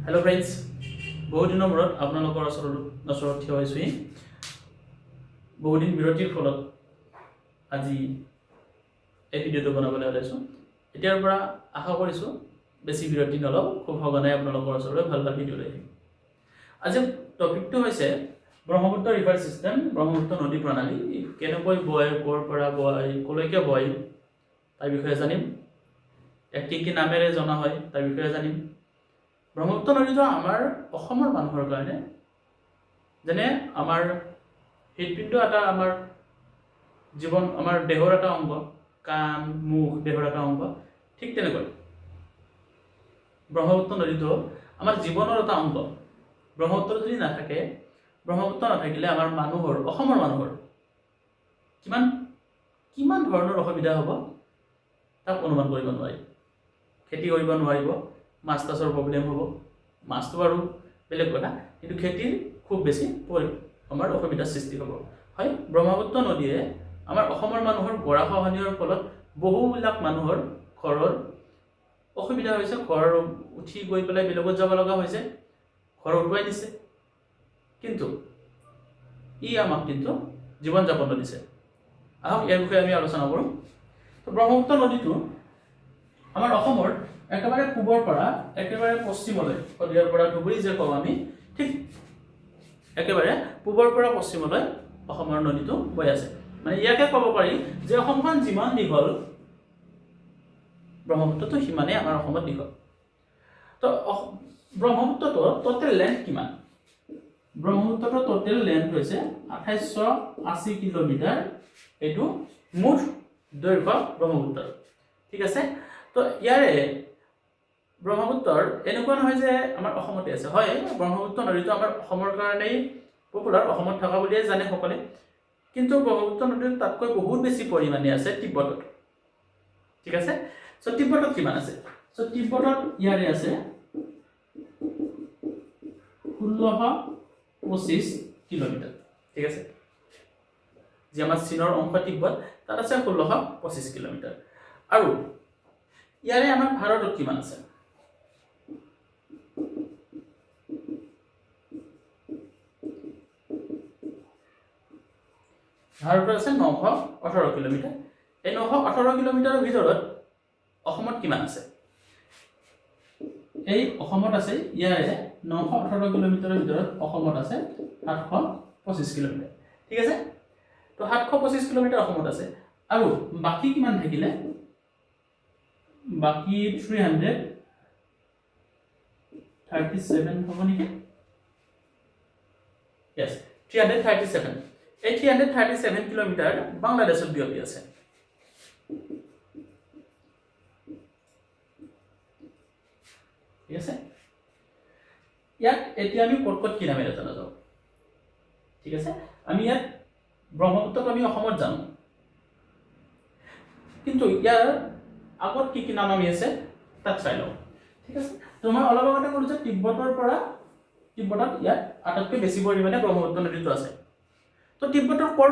Hello friends बहुत दिन मूर्त आपनलोকৰ ওচৰত থিয় হৈছোঁ বহুত দিন বিৰতিৰ ফলত আজি এই ভিডিঅ'টো বনাবলৈ ওলাইছোঁ এতিয়াৰ পৰা আশা কৰিছোঁ বেছি বিৰতি নলওঁ খুব সঘনাই আপোনালোকৰ ওচৰলৈ ভাল ভাল ভিডিঅ' লৈ আহিম আজি টপিকটো হৈছে ব্ৰহ্মপুত্ৰ ৰিভাৰ সিস্টেম ব্ৰহ্মপুত্ৰ নদী প্ৰণালী কেনেকৈ বয় ক'ৰ পৰা বয় কলৈকে বয় তাৰ বিষয়ে জানিম কি নামেৰে জনা হয় তাৰ বিষয়ে জানিম ব্ৰহ্মপুত্ৰ নদীটো আমাৰ অসমৰ মানুহৰ কাৰণে যেনে আমাৰ হৃদপিণ্ড এটা আমাৰ জীৱন আমাৰ দেহৰ এটা অংগ কাণ মুখ দেহৰ এটা অংগ ঠিক তেনেকৈ ব্ৰহ্মপুত্ৰ নদীটো আমাৰ জীৱনৰ এটা অংগ ব্ৰহ্মপুত্ৰ যদি নাথাকে ব্ৰহ্মপুত্ৰ নাথাকিলে আমাৰ মানুহৰ অসমৰ মানুহৰ কিমান ধৰণৰ অসুবিধা হ'ব তাক অনুমান কৰিব নোৱাৰি খেতি কৰিব নোৱাৰিব মাছ তাছৰ প্ৰব্লেম হ'ব মাছটো আৰু বেলেগ কথা কিন্তু খেতিৰ খুব বেছি আমাৰ অসুবিধাৰ সৃষ্টি হ'ব হয় ব্ৰহ্মপুত্ৰ নদীয়ে আমাৰ অসমৰ মানুহৰ গৰাখহনীয়াৰ ফলত বহুবিলাক মানুহৰ ঘৰৰ অসুবিধা হৈছে ঘৰ উঠি গৈ পেলাই বেলেগত যাব লগা হৈছে ঘৰ উঠুৱাই দিছে কিন্তু ই আমাক কিন্তু জীৱন যাপন দিছে আহক ইয়াৰ বিষয়ে আমি আলোচনা কৰোঁ তো ব্ৰহ্মপুত্ৰ নদীটো আমাৰ অসমৰ একেবাৰে পূবৰ পৰা একেবাৰে পশ্চিমলৈ শদিয়াৰ পৰা ধুবুৰী যে কওঁ আমি ঠিক একেবাৰে পূবৰ পৰা পশ্চিমলৈ অসমৰ নদীটো বৈ আছে মানে ইয়াকে ক'ব পাৰি যে অসমখন যিমান দীঘল ব্ৰহ্মপুত্ৰটো সিমানেই আমাৰ অসমত দীঘল তো ব্ৰহ্মপুত্ৰটোৰ টোটেল লেন্থ কিমান ব্ৰহ্মপুত্ৰটোৰ টোটেল লেন্থ হৈছে 2880 কিলোমিটাৰ এইটো মুঠ দৈৰ্ঘ্য ব্ৰহ্মপুত্ৰৰ ঠিক আছে তো ইয়াৰে ব্ৰহ্মপুত্ৰৰ এনেকুৱা নহয় যে আমাৰ অসমতে আছে হয় ব্ৰহ্মপুত্ৰ নদীটো আমাৰ অসমৰ কাৰণেই পপুলাৰ অসমত থকা বুলিয়ে জানে সকলে কিন্তু ব্ৰহ্মপুত্ৰ নদীৰ তাতকৈ বহুত বেছি পৰিমাণে আছে তিব্বতত ঠিক আছে সো তিব্বতত কিমান আছে সো তিব্বতত ইয়াৰে আছে 1625 কিলোমিটাৰ ঠিক আছে যে আমাৰ চীনৰ অংশ তিব্বত তাত আছে 1625 কিলোমিটাৰ আৰু ইয়াৰে আমাৰ ভাৰতত কিমান আছে ভাৰতত আছে 918 কিলোমিটাৰ এই 918 কিলোমিটাৰৰ ভিতৰত অসমত কিমান আছে এই অসমত আছে ইয়াৰে 918 কিলোমিটাৰৰ ভিতৰত অসমত আছে 725 কিলোমিটাৰ ঠিক আছে তো 725 কিলোমিটাৰ অসমত আছে আৰু বাকি কিমান থাকিলে বাকি 337 হ'ব নেকি yes 337 এই 337 কিলোমিটাৰ বাংলাদেশত বিয়পি আছে ঠিক আছে ইয়াক এতিয়া আমি ক'ত কি নামেৰে জনা যাওঁ ঠিক আছে আমি ইয়াত ব্ৰহ্মপুত্ৰক আমি অসমত জানো কিন্তু ইয়াৰ আগত কি নাম আমি আছে তাক চাই লওঁ ঠিক আছে তো মই অলপ আগতে ক'লো যে তিব্বতত ইয়াত আটাইতকৈ বেছি পৰিমাণে ব্ৰহ্মপুত্ৰ নদীটো আছে তো তিব্বতৰ ক'ৰ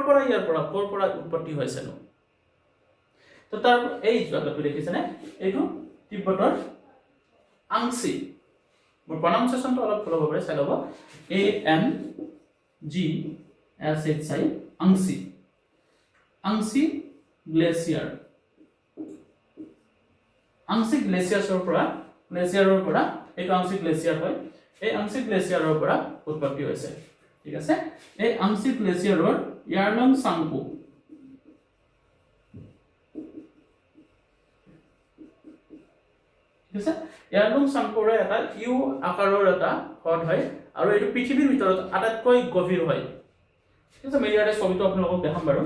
পৰা উৎপত্তি হৈছে নো তো তাৰ এই জায়গাটো দেখিছেনে এইটো তিব্বতৰ আংছি মোৰ প্ৰনাউন্সিয়েচনটো অলপ ভুল হ'ব পাৰে চাই ল'ব ANGSHI আংছি গ্লেচিয়াৰ আংশিক গ্লেচিয়াৰৰ পৰা এইটো আংশিক গ্লেচিয়াৰ হয় এই আংশিক গ্লেচিয়াৰৰ পৰা উৎপত্তি হৈছে ঠিক আছে এই আংশিক গ্লেচিয়াৰৰ ইয়াৰলং সাংপো ঠিক আছে ইয়াৰলং সাংপোৰ এটা ইউ আকাৰৰ এটা হ্ৰদ হয় আৰু এইটো পৃথিৱীৰ ভিতৰত আটাইতকৈ গভীৰ হয় ঠিক আছে মই ইয়াৰে ছবিটো আপোনালোকক দেখাম বাৰু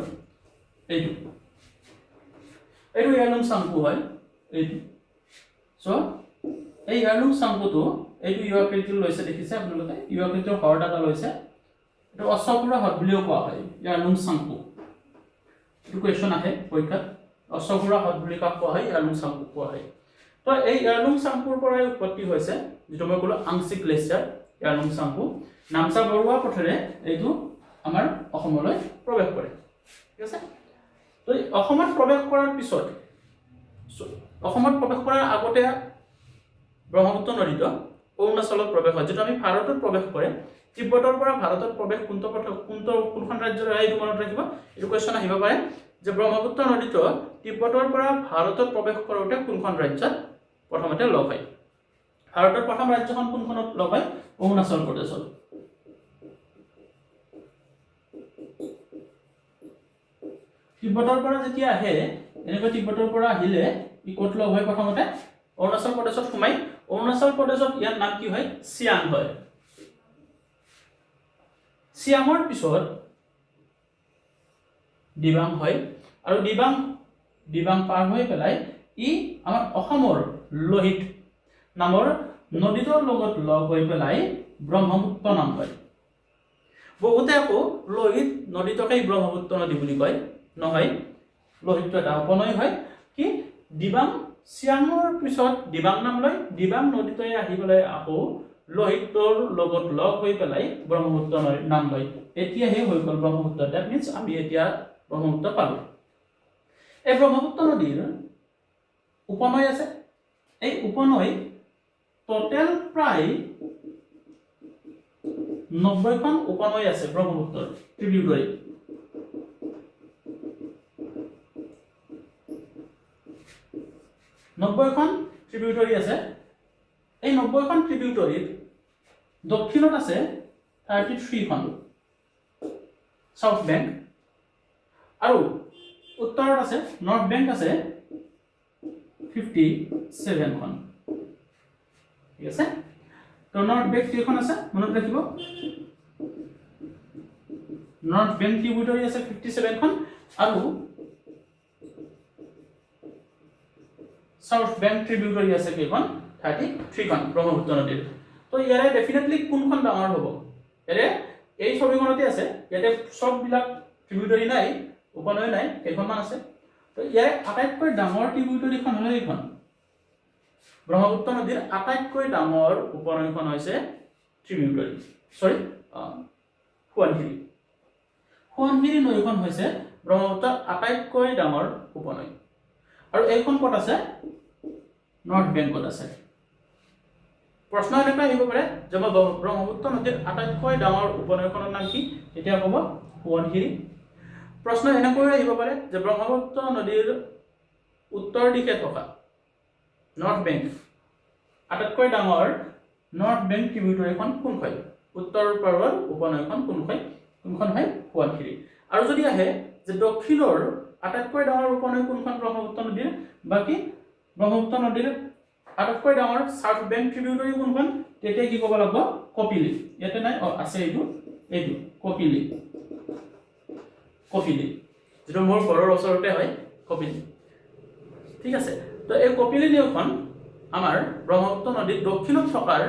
এইটো ইয়াৰলং সাংপো হয় এইটো সো এই ইয়াৰলং সাংপোটো এইটো ইউ আকৃতিৰ লৈছে দেখিছে আপোনালোকে ইউ আকৃতিৰ হ্ৰদ এটা লৈছে এইটো অশ্বপুৰা হ্ৰদ বুলিও কোৱা হয় ইয়াৰলং সাংপো এইটো কোৱেশ্চন আহে পৰীক্ষাত অশ্বপুৰা হ্ৰদ বুলি কোৱা হয় ইয়াৰলং সাংপো কোৱা হয় তো এই ইয়াৰলং সাংপোৰ পৰাই উৎপত্তি হৈছে যেটো মই ক'লো আংশিক গ্লেচিয়াৰ ইয়াৰলং সাংপো নামচা বৰুৱা পথেৰে এইটো আমাৰ অসমলৈ প্ৰৱেশ কৰে ঠিক আছে তো অসমত প্ৰৱেশ কৰাৰ পিছত অসমত প্ৰৱেশ কৰাৰ আগতে ব্ৰহ্মপুত্ৰ নদীটো অৰুণাচলত প্ৰৱেশ হয় যেটো আমি ভাৰতত প্ৰৱেশ কৰে তিব্বতৰ পৰা ভাৰতত প্ৰৱেশ কোনখন ৰাজ্যৰ হয় এইটো মনত ৰাখিব এইটো কোৱেশ্চন আহিব পাৰে যে ব্ৰহ্মপুত্ৰ নদীটো তিব্বতৰ পৰা ভাৰতত প্ৰৱেশ কৰোতে কোনখন ৰাজ্যত প্ৰথমতে লগ হয় ভাৰতৰ প্ৰথম ৰাজ্যখন কোনখনত লগ হয় অৰুণাচল প্ৰদেশত তিব্বতৰ পৰা যেতিয়া আহে এনেকৈ তিব্বতৰ পৰা আহিলে ই ক'ত লগ হয় প্ৰথমতে অৰুণাচল প্ৰদেশত সোমাই অৰুণাচল প্ৰদেশত ইয়াৰ নাম কি হয় চিয়াং হয় চিয়াঙৰ পিছত দিবাং হয় আৰু দিবাং পাৰ হৈ পেলাই ই আমাৰ অসমৰ লোহিত নামৰ নদীটোৰ লগত লগ হৈ পেলাই ব্ৰহ্মপুত্ৰ নাম হয় বহুতে আকৌ লোহিত নদীটোকে ব্ৰহ্মপুত্ৰ নদী বুলি কয় নহয় লোহিতটো এটা উপনৈ হয় কি দিবাং চিয়াঙৰ পিছত দিবাং নাম লয় দিবাং নদীটোৱে আহি পেলাই আকৌ লোহিতৰ লগত লগ হৈ পেলাই ব্ৰহ্মপুত্ৰ নাম লয় এতিয়াহে হৈ গ'ল ব্ৰহ্মপুত্ৰ দ্যাট মিন্স আমি এতিয়া ব্ৰহ্মপুত্ৰ পালো এই ব্ৰহ্মপুত্ৰ নদীৰ উপনৈ আছে এই উপনৈ টোটেল প্ৰায় 90খন উপনৈ আছে ব্ৰহ্মপুত্ৰৰ ট্ৰিবিউটৰী 90খন ট্ৰিবিউটৰী আছে এই 90খন ট্ৰিবিউটৰীত দক্ষিণত আছে 33খন সাউথ বেংক আৰু উত্তৰত আছে নৰ্থ বেংক আছে 57খন ঠিক আছে তো নৰ্থ বেংক কেইখন আছে মনত ৰাখিব নৰ্থ বেংক ট্ৰিবিউটৰী আছে 57খন আৰু সাউথ বেংক ট্ৰিবিউটৰী আছে কেইখন 33খন ব্ৰহ্মপুত্ৰ নদীৰ তো ইয়াৰে ডেফিনেটলি কোনখন ডাঙৰ হ'ব ইয়াৰে এই ছবিখনতে আছে ইয়াতে সববিলাক ট্ৰিবিউটৰী নাই উপনৈ নাই কেইখনমান আছে তো ইয়াৰে আটাইতকৈ ডাঙৰ ট্ৰিবিউটৰীখন হ'ল এইখন ব্ৰহ্মপুত্ৰ নদীৰ আটাইতকৈ ডাঙৰ উপনৈখন হৈছে ট্ৰিবিউটৰী সোৱণশিৰি নৈখন হৈছে ব্ৰহ্মপুত্ৰৰ আটাইতকৈ ডাঙৰ উপনৈ আৰু এইখন ক'ত আছে নৰ্থ বেংকত আছে প্ৰশ্ন এনেকৈ আহিব পাৰে যে ব্ৰহ্মপুত্ৰ নদীৰ আটাইতকৈ ডাঙৰ উপনৈখনৰ নাম কি তেতিয়া ক'ব সোৱণশিৰি প্ৰশ্ন এনেকৈ আহিব পাৰে যে ব্ৰহ্মপুত্ৰ নদীৰ উত্তৰ দিশে থকা নৰ্থ বেংক আটাইতকৈ ডাঙৰ নৰ্থ বেংক ট্ৰিবিউটৰীখন কোনখন উত্তৰ পাৰৰ উপনৈখন কোনখন হয় সোৱণশিৰি আৰু যদি আহে যে দক্ষিণৰ আটাইতকৈ ডাঙৰ উপনৈ কোনখন ব্ৰহ্মপুত্ৰ নদীৰ বাকি ব্ৰহ্মপুত্ৰ নদীৰ আটাইতকৈ ডাঙৰ সাউথ বেংক ট্ৰিবিউটৰী কোনখন তেতিয়া কি ক'ব লাগিব কপিলি ইয়াতে নাই আছে এইটো কপিলি যেটো মোৰ ঘৰৰ ওচৰতে হয় কপিলি ঠিক আছে তো এই কপিলি নৈখন আমাৰ ব্ৰহ্মপুত্ৰ নদীৰ দক্ষিণত থকাৰ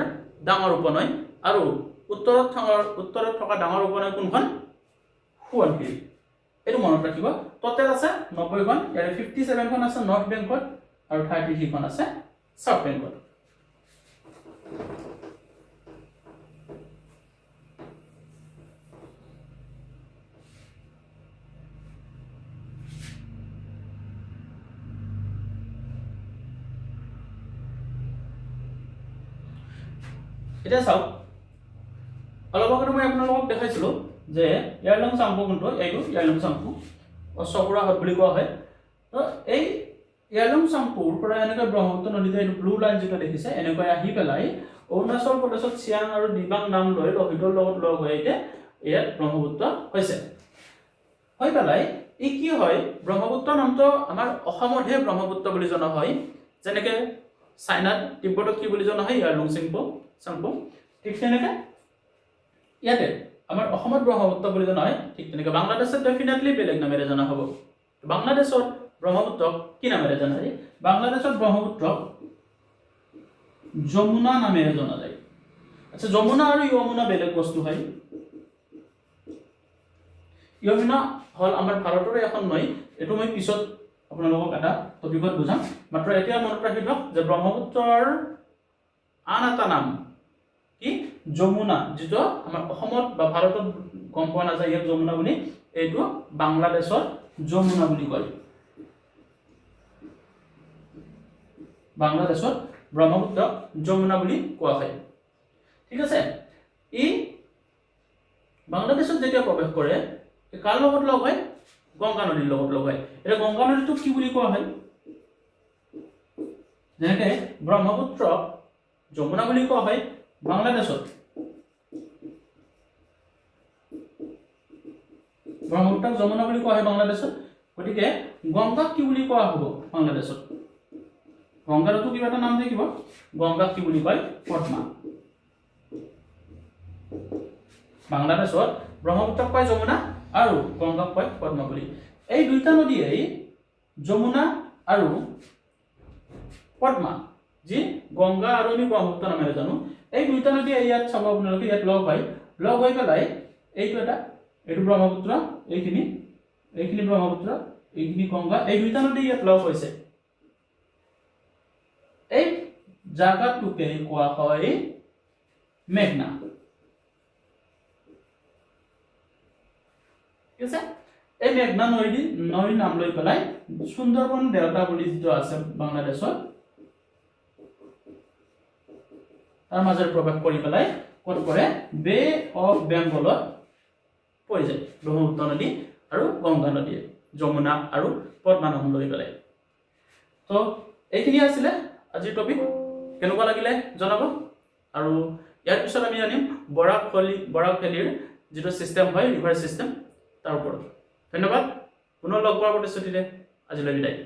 ডাঙৰ উপনৈ আৰু উত্তৰত থকা ডাঙৰ উপনৈ কোনখন সোৱণশিৰি এইটো মনত ৰাখিব টোটেল আছে 90খন ইয়াৰে 57খন আছে নৰ্থ বেংকত আৰু 33খন আছে সাউথ বেংকত এতিয়া চাওক অলপ আগতে মই আপোনালোকক দেখাইছিলো যে ইয়াৰলং চাংপো কোনটো এইটো ইয়াৰলং চাংপো অশ্বপুৰা হ্ৰদ বুলি কোৱা হয় তো এই ইয়াৰলং চাংপোৰ পৰা এনেকৈ ব্ৰহ্মপুত্ৰ নদীতে এইটো ব্লু লাইন যেটা দেখিছে এনেকৈ আহি পেলাই অৰুণাচল প্ৰদেশত চিয়াং আৰু দিবাং নাম লৈ লোহিতৰ লগত লগ হৈ এতিয়া ইয়াত ব্ৰহ্মপুত্ৰ হৈছে হৈ পেলাই ই কি হয় ব্ৰহ্মপুত্ৰ নামটো আমাৰ অসমতহে ব্ৰহ্মপুত্ৰ বুলি জনা হয় যেনেকৈ চাইনাত তিব্বতত কি বুলি জনা হয় ইয়াৰলং চাংপো ঠিক তেনেকৈ ইয়াতে আমাৰ অসমত ব্ৰহ্মপুত্ৰ বুলি জনা হয় ঠিক তেনেকৈ বাংলাদেশত ডেফিনেটলি বেলেগ নামেৰে জনা হ'ব বাংলাদেশত ব্ৰহ্মপুত্ৰক কি নামেৰে জনা যায় বাংলাদেশত ব্ৰহ্মপুত্ৰক যমুনা নামেৰে জনা যায় আচ্ছা যমুনা আৰু যমুনা বেলেগ বস্তু হয় যমুনা হল আমাৰ ভাৰতৰে এখন নৈ এটো মই পিছত আপোনালোকক এটা টপিকত বুজাম মাত্ৰ এতিয়া মনত ৰাখিব যে ব্ৰহ্মপুত্ৰৰ আন এটা নাম কি যমুনা যেটো আমাৰ অসমত বা ভাৰতত গম পোৱা নাযায় ইয়াক যমুনা বুলি এইটো বাংলাদেশত যমুনা বুলি কয় বাংলাদেশত ব্ৰহ্মপুত্ৰ যমুনা বুলি কোৱা হয় ঠিক আছে। ই বাংলাদেশত যেতিয়া প্ৰৱেশ কৰে কাৰ লগত লগ হয় গংগা নদীৰ লগত লগ হয় এটা গংগা নদীটো কি বুলি কোৱা হয় যেনেকৈ ব্ৰহ্মপুত্ৰ যমুনা বুলি কোৱা হয় বাংলাদেশত ব্ৰহ্মপুত্ৰক যমুনা বুলি কোৱা হয় বাংলাদেশত গতিকে গংগাক কি বুলি কোৱা হ'ব বাংলাদেশত গংগাৰতো কিবা এটা নাম থাকিব গংগাক কি বুলি কয় পদ্মা বাংলাদেশত ব্ৰহ্মপুত্ৰক কয় যমুনা আৰু গংগাক কয় পদ্মা বুলি এই দুইটা নদীয়ে যমুনা আৰু পদ্মা যি গংগা আৰু আমি ব্ৰহ্মপুত্ৰ নামেৰে জানো এই দুইটা নদীয়ে ইয়াত চাব আপোনালোকে ইয়াত লগ হৈ পেলাই এইটো ব্ৰহ্মপুত্ৰ এইখিনি ব্ৰহ্মপুত্ৰ এইখিনি গংগা এই দুইটা নদী ইয়াত লগ হৈছে এই জাগাটোকে কোৱা হয় মেঘনা ঠিক আছে এই মেঘনা নদীৰ নাম লৈ পেলাই সুন্দৰবন ডেল্টা বুলি যিটো আছে বাংলাদেশত তাৰ মাজেৰে প্ৰৱেশ কৰি পেলাই ক'ত পৰে বে অফ বেংগলত পৰি যায় ব্ৰহ্মপুত্ৰ নদী আৰু গংগা নদী যমুনা আৰু পদ্মা নাম লৈ পেলাই তো এইখিনি আছিলে আজিৰ টপিক কেনেকুৱা লাগিলে জনাব আৰু ইয়াৰ পিছত আমি জানিম বৰাক ভেলীৰ যিটো চিষ্টেম হয় ৰিভাৰ চিষ্টেম তাৰ ওপৰত ধন্যবাদ পুনৰ লগ পোৱাৰ প্ৰতিশ্ৰুতিৰে আজিলৈ বিদায়